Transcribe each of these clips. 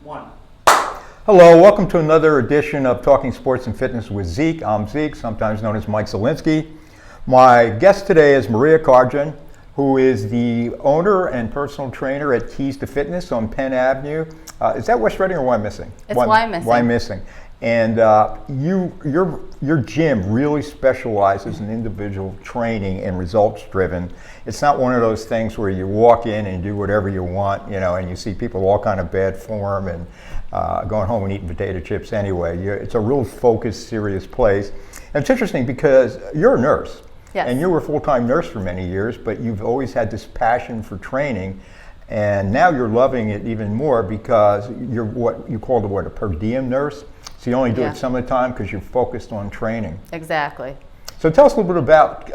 One. Hello, welcome to another edition of Talking Sports and Fitness with Zeke. I'm Zeke, sometimes known as Mike Zielinski. My guest today is Maria Carjan, who is the owner and personal trainer at Keys to Fitness on Penn Avenue. Is that West Reading or Wyomissing? It's Wyomissing. Wyomissing. And your gym really specializes in individual training and results driven. It's not one of those things where you walk in and do whatever you want, and you see people all kind of bad form and going home and eating potato chips anyway. It's a real focused, serious place. And it's interesting because you're a nurse. Yes. And you were a full-time nurse for many years, but you've always had this passion for training. And now you're loving it even more because you're what you call a per diem nurse. So you only do it some of the time because you're focused on training. Exactly. So tell us a little bit about,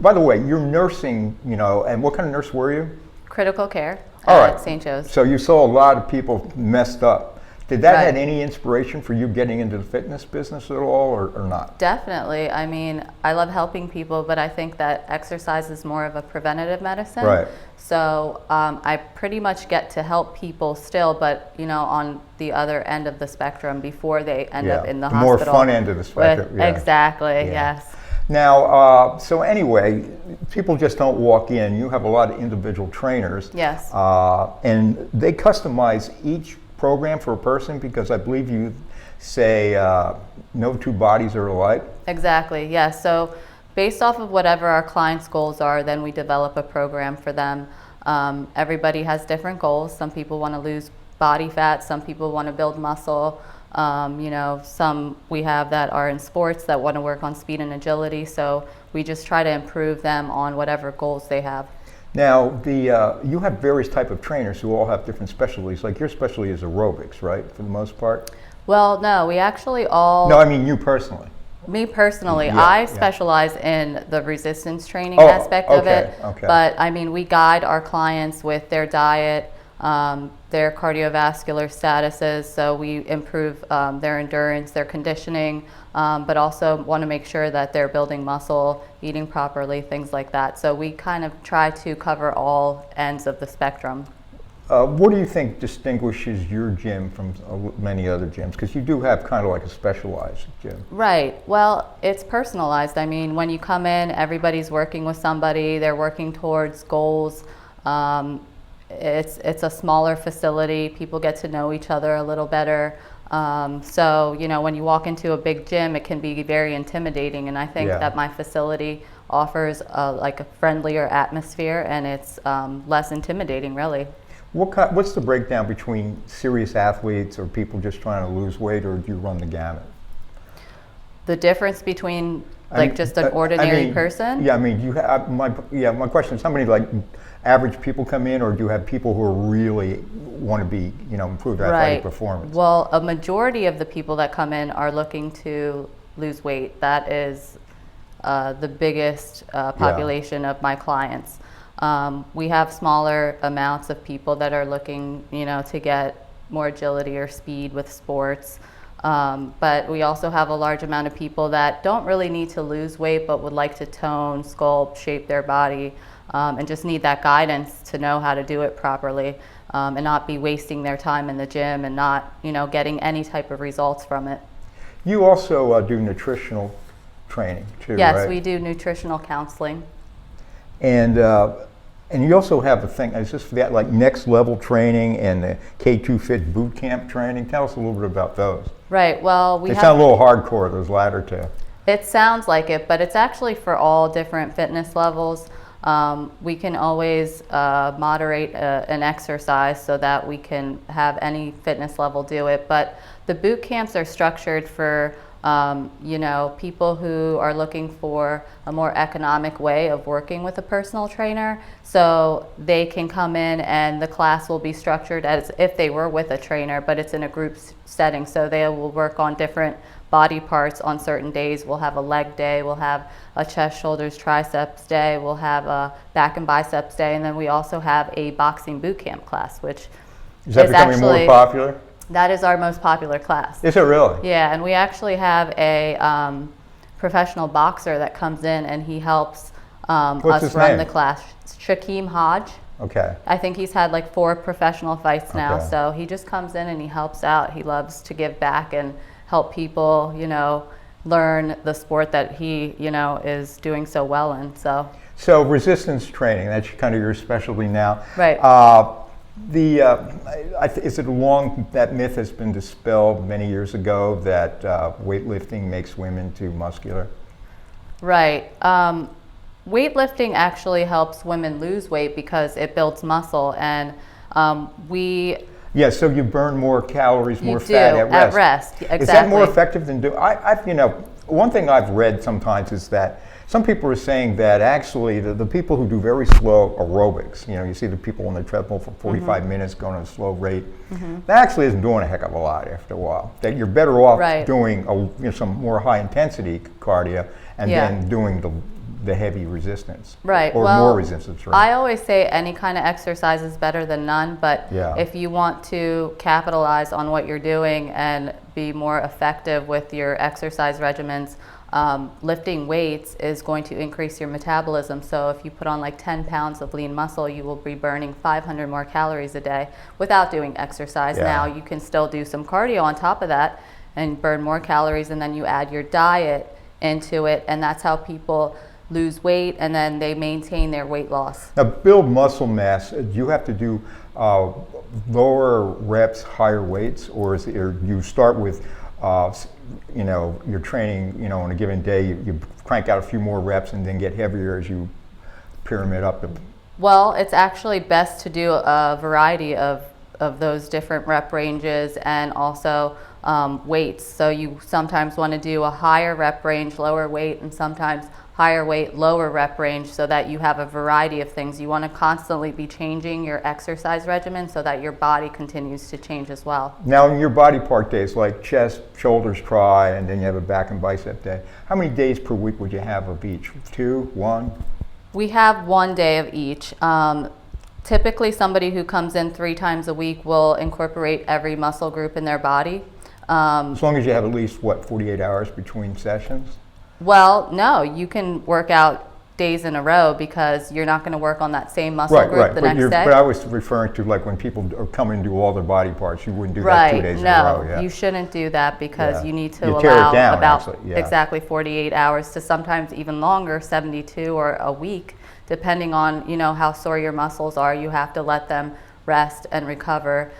by the way, you're nursing, and what kind of nurse were you? Critical care at St. Joe's. So you saw a lot of people messed up. Did that have any inspiration for you getting into the fitness business at all or not? Definitely. I mean, I love helping people, but I think that exercise is more of a preventative medicine. Right. So I pretty much get to help people still, but on the other end of the spectrum before they end up in the hospital. More fun end of the spectrum. Exactly, yes. Now, so anyway, people just don't walk in. You have a lot of individual trainers. Yes. And they customize each program for a person because I believe you say no two bodies are alike. Exactly, yes. So based off of whatever our clients' goals are, then we develop a program for them. Everybody has different goals. Some people want to lose body fat, some people want to build muscle. Some we have that are in sports that want to work on speed and agility. So we just try to improve them on whatever goals they have. Now, you have various type of trainers who all have different specialties. Like your specialty is aerobics, right, for the most part? Well, no, we actually all... No, I mean you personally. Me personally, I specialize in the resistance training aspect of it. Okay. But I mean, we guide our clients with their diet, their cardiovascular statuses, so we improve their endurance, their conditioning, but also want to make sure that they're building muscle, eating properly, things like that. So we kind of try to cover all ends of the spectrum. What do you think distinguishes your gym from many other gyms? Because you do have kind of like a specialized gym. Right. Well, it's personalized. I mean, when you come in, everybody's working with somebody. They're working towards goals. It's a smaller facility. People get to know each other a little better. So, when you walk into a big gym, it can be very intimidating. And I think that my facility offers like a friendlier atmosphere, and it's less intimidating, really. What's the breakdown between serious athletes or people just trying to lose weight, or do you run the gamut? The difference between just an ordinary person? Yeah, I mean, you have my question is how many average people come in, or do you have people who really want to be, improve their athletic performance? Well, a majority of the people that come in are looking to lose weight. That is the biggest population of my clients. We have smaller amounts of people that are looking, to get more agility or speed with sports. But we also have a large amount of people that don't really need to lose weight, but would like to tone, sculpt, shape their body, and just need that guidance to know how to do it properly, and not be wasting their time in the gym and not, getting any type of results from it. You also do nutritional training too, yes, right? We do nutritional counseling. And you also have a thing, is this for that next level training and the K2 Fit boot camp training? Tell us a little bit about those. Right, well, they sound a little hardcore, those latter two. It sounds like it, but it's actually for all different fitness levels. We can always moderate an exercise so that we can have any fitness level do it. But the boot camps are structured for people who are looking for a more economic way of working with a personal trainer. So they can come in and the class will be structured as if they were with a trainer, but it's in a group setting. So they will work on different body parts on certain days. We'll have a leg day, we'll have a chest, shoulders, triceps day, we'll have a back and biceps day, and then we also have a boxing boot camp class, which is that becoming more popular? That is our most popular class. Is it really? Yeah, and we actually have a professional boxer that comes in and he helps us run the class. Shaquem Hodge. Okay. I think he's had like 4 professional fights now. Okay. So he just comes in and he helps out. He loves to give back and help people, learn the sport that he, is doing so well in. So resistance training, that's kind of your specialty now. Right. Is it that myth has been dispelled many years ago that weightlifting makes women too muscular? Right. Weightlifting actually helps women lose weight because it builds muscle, and Yeah, so you burn more calories, more do, fat at rest. at rest. Exactly. Is that more effective than one thing I've read sometimes is that some people are saying that actually the people who do very slow aerobics, you see the people on the treadmill for 45 minutes going at a slow rate, that actually isn't doing a heck of a lot after a while. That you're better off doing some more high intensity cardio and then doing the heavy resistance. Right. Or more resistance. Right? I always say any kind of exercise is better than none, but if you want to capitalize on what you're doing and be more effective with your exercise regimens, lifting weights is going to increase your metabolism. So if you put on like 10 pounds of lean muscle, you will be burning 500 more calories a day without doing exercise. Now you can still do some cardio on top of that and burn more calories, and then you add your diet into it, and that's how people lose weight, and then they maintain their weight loss. Now, build muscle mass, do you have to do lower reps, higher weights, or you start with, you're training, on a given day, you crank out a few more reps and then get heavier as you pyramid up? Well, it's actually best to do a variety of those different rep ranges and also weights. So you sometimes want to do a higher rep range, lower weight, and sometimes higher weight, lower rep range, so that you have a variety of things. You want to constantly be changing your exercise regimen so that your body continues to change as well. Now, in your body part days, like chest, shoulders, try, and then you have a back and bicep day, how many days per week would you have of each? 2, 1? We have 1 day of each. Typically, somebody who comes in 3 times a week will incorporate every muscle group in their body. As long as you have at least, 48 hours between sessions? Well, no, you can work out days in a row because you're not going to work on that same muscle group the next day. But I was referring to like when people come and do all their body parts, you wouldn't do that 2 days in a row. No, you shouldn't do that because you need to tear allow it down, about actually, 48 hours to sometimes even longer, 72 or a week, depending on how sore your muscles are. You have to let them rest and recover.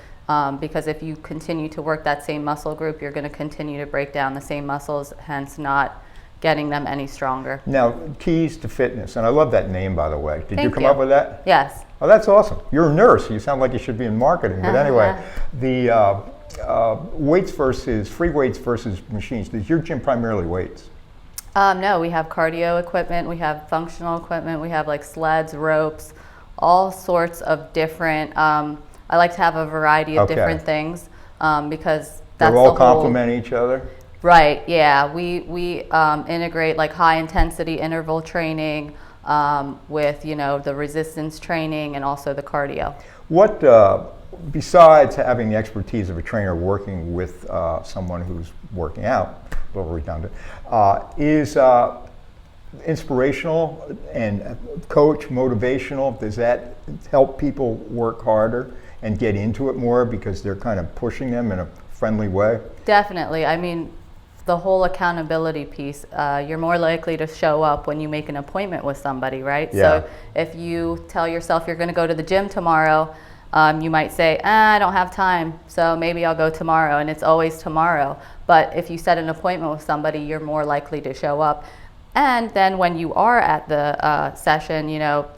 Because if you continue to work that same muscle group, you're going to continue to break down the same muscles, hence not getting them any stronger. Now, keys to fitness, and I love that name, by the way. Did you come up with that? Yes. Oh, that's awesome. You're a nurse. You sound like you should be in marketing. But anyway, the free weights versus machines. Does your gym primarily weights? No, we have cardio equipment, we have functional equipment, we have like sleds, ropes, all sorts of different, I like to have a variety of different things because that's they all complement each other? Right, yeah. We integrate like high intensity interval training with the resistance training and also the cardio. What, besides having the expertise of a trainer working with someone who's working out, a little redundant, is inspirational and coach motivational? Does that help people work harder and get into it more because they're kind of pushing them in a friendly way? Definitely. I mean, the whole accountability piece, you're more likely to show up when you make an appointment with somebody, right? Yeah. So if you tell yourself you're going to go to the gym tomorrow, you might say, I don't have time, so maybe I'll go tomorrow, and it's always tomorrow. But if you set an appointment with somebody, you're more likely to show up. And then when you are at the session,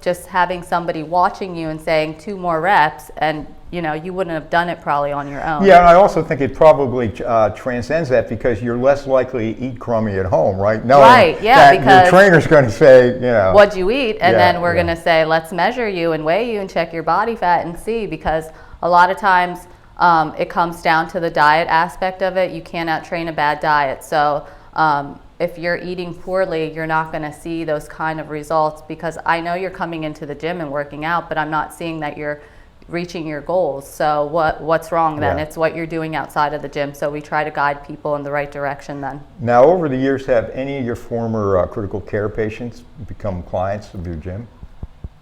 just having somebody watching you and saying 2 more reps, and you wouldn't have done it probably on your own. Yeah, and I also think it probably transcends that because you're less likely to eat crummy at home, right? Right, yeah, because your trainer's going to say, what'd you eat? And then we're going to say, let's measure you and weigh you and check your body fat and see, because a lot of times it comes down to the diet aspect of it. You cannot train a bad diet. So if you're eating poorly, you're not going to see those kind of results, because I know you're coming into the gym and working out, but I'm not seeing that you're reaching your goals. So what's wrong then? It's what you're doing outside of the gym. So we try to guide people in the right direction then. Now, over the years, have any of your former critical care patients become clients of your gym?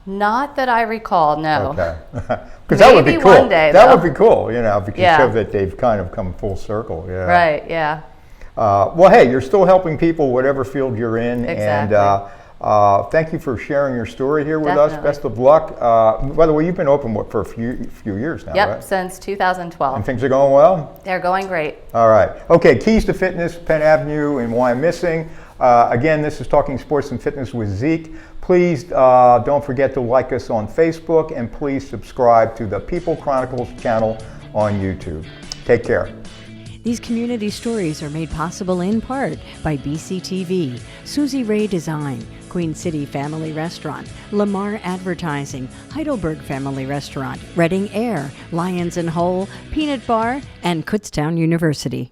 Not that I recall, no. Okay. Because that would be Maybe cool. one day, that though. would be cool, you know, because Yeah. show that they've kind of come full circle. Yeah. Right, yeah. Well, hey, you're still helping people, whatever field you're in. Exactly. And thank you for sharing your story here with us. Definitely. Best of luck. By the way, you've been open for a few years now, Yep, right? since 2012. And things are going well? They're going great. All right. Okay, Keys to Fitness, Penn Avenue, and Why I'm Missing. Again, this is Talking Sports and Fitness with Zeke. Please don't forget to like us on Facebook, and please subscribe to the People Chronicles channel on YouTube. Take care. These community stories are made possible in part by BCTV, Susie Ray Design, Queen City Family Restaurant, Lamar Advertising, Heidelberg Family Restaurant, Reading Air, Lions and Hole, Peanut Bar, and Kutztown University.